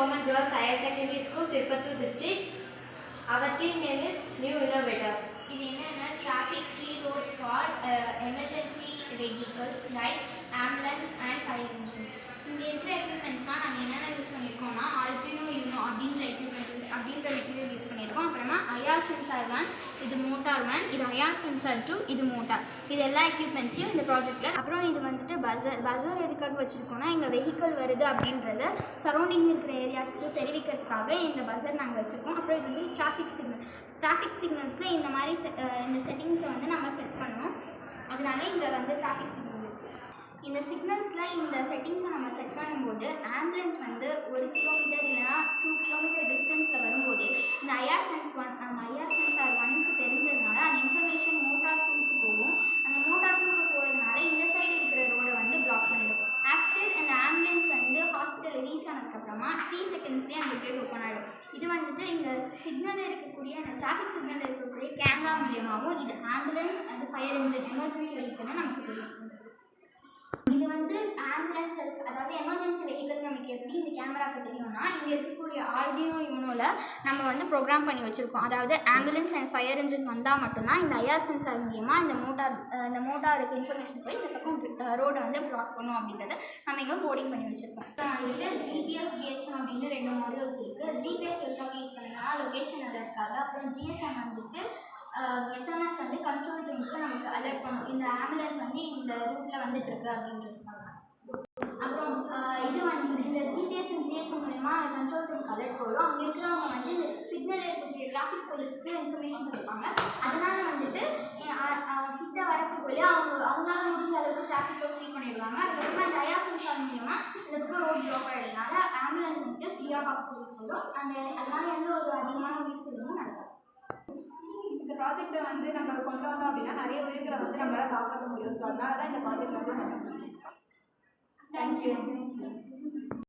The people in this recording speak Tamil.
Government Girls Higher Secondary School, Tirupattur district. Our team name is New Innovators. இது என்னன்னா traffic free roads for emergency vehicles like ambulance and fire engines. இங்கே இருக்கிற எக்யூப்மெண்ட்ஸ்னால் நாங்கள் என்னென்ன யூஸ் பண்ணியிருக்கோம்னா ஆல்ட்ரினோ யூனோ அப்படின்ற மெட்டீரியல் யூஸ் பண்ணியிருக்கோம். அப்புறமா ஐஆ சென்சார் 1, இது மோட்டார் 1, இது ஐஆ சென்சார் 2, இது மோட்டார். இது எல்லா எக்யூப்மெண்ட்ஸையும் இந்த ப்ராஜெக்ட்டில். அப்புறம் இது வந்துட்டு பஸர் எதுக்காக வச்சுருக்கோம்னா இங்கே வெஹிக்கிள் வருது அப்படின்றத சரௌண்டிங் இருக்கிற ஏரியாஸுக்கு தெரிவிக்கிறதுக்காக இந்த பஸர் நாங்கள் வச்சுருக்கோம். அப்புறம் இது வந்து டிராஃபிக் சிக்னல்ஸில் இந்த மாதிரி இந்த செட்டிங்ஸை வந்து நம்ம செட் பண்ணுவோம். அதனால இங்கே வந்து டிராஃபிக் சிக்னல் இந்த சிக்னல்ஸில் இந்த செட்டிங்ஸை நம்ம செட் பண்ணும்போது ஆம்புலன்ஸ் வந்து 1 கிலோமீட்டர் இல்லைனா 2 கிலோமீட்டர் டிஸ்டன்ஸில் வரும்போது இந்த ஐஆர் சென்சார் 1க்கு தெரிஞ்சதுனால அந்த இன்ஃபர்மேஷன் மோட்டார் 2க்கு போகும். அந்த மோட்டார் 2க்கு போகிறதுனால இந்த சைடு இருக்கிற ரோடை வந்து பிளாக் பண்ணிடும். ஆஃப்டர் அந்த ஆம்புலன்ஸ் வந்து ஹாஸ்பிட்டல் ரீச் ஆனதுக்கப்புறமா 3 செகண்ட்ஸ்லேயே அந்த கேட் ஓப்பன் ஆகிடும். இது வந்துட்டு இந்த சிக்னலில் இருக்கக்கூடிய அந்த டிராஃபிக் சிக்னலில் இருக்கக்கூடிய கேமரா மூலியமாகவும் இது ஆம்புலன்ஸ் அது ஃபயர் இன்ஜின் எமர்ஜென்சி வெஹிக்கிள்னு நமக்கு தெரியும். இது வந்து ஆம்புலன்ஸ் அதாவது எமர்ஜென்சி வெஹிக்கிள் நமக்கு எப்படி இந்த கேமராவுக்கு தெரியும்னா இங்கே இருக்கக்கூடிய ஆர்டினோ யூனோவில் நம்ம வந்து ப்ரோக்ராம் பண்ணி வச்சுருக்கோம். அதாவது ஆம்புலன்ஸ் அண்ட் ஃபயர் இன்ஜின் வந்தால் மட்டும்தான் இந்த ஐஆர் சென்சார் மூலியமாக இந்த மோட்டாருக்கு இன்ஃபர்மேஷன் போய் இந்த பக்கம் ரோடை வந்து பிளாக் பண்ணும் அப்படின்றத நம்ம இங்கே கோடிங் பண்ணி வச்சுருக்கோம். வந்துட்டு ஜிபிஎஸ் ஜிஎஸ்எம் அப்படின்னு 2 மாடல்ஸ் இருக்குது. ஜிபிஎஸ் எதுக்காக யூஸ் பண்ணுங்கன்னா லொக்கேஷன் அலர்ட்காக. அப்புறம் ஜிஎஸ்எம் வந்துட்டு எஸ்எம்எஸ் வந்து கண்ட்ரோல் ரூமுக்கு நமக்கு அலர்ட் பண்ணும் இந்த ஆம்புலன்ஸ் வந்து இந்த ரூட்டில் வந்துட்டு இருக்கு அப்படின்றதுக்காக. அப்புறம் இது வந்து இந்த ஜிபிஎஸ் அண்ட் ஜிஎஸ்எம் மூலமா கண்ட்ரோல் ரூமுக்கு அலர்ட் போடும். அங்கே இருக்கிறவங்க வந்து இந்த சிக்னல் இருக்கக்கூடிய டிராஃபிக் போலீஸ்க்கு இன்ஃபர்மேஷன் கொடுப்பாங்க. அதனால வந்துட்டு கிட்ட வரத்துக்குள்ளே அவங்களால முடிஞ்ச அளவுக்கு டிராஃபிக்கை ஃப்ரீ பண்ணிடுவாங்க. அதுக்கப்புறமா இந்த ஐஆர் சென்சார் மூலமா இந்த பக்கம் ரோடு பிளாக் ஆகிடுறதுனால ஆம்புலன்ஸ் வந்துட்டு ஃப்ரீயாக ஹாஸ்பிட்டலுக்கு போடும். அதனால எந்த ஒரு அதிகமான உயிர் சேதமும் நடக்கும். இந்த ப்ராஜெக்ட்டை வந்து நம்ம கொண்டு வந்தோம் அப்படின்னா நிறைய உயிர்களை வந்து நம்மளால் காப்பாற்ற முடியும். ஸோ அதனால தான் இந்த ப்ராஜெக்ட் வந்து தேங்க்யூ.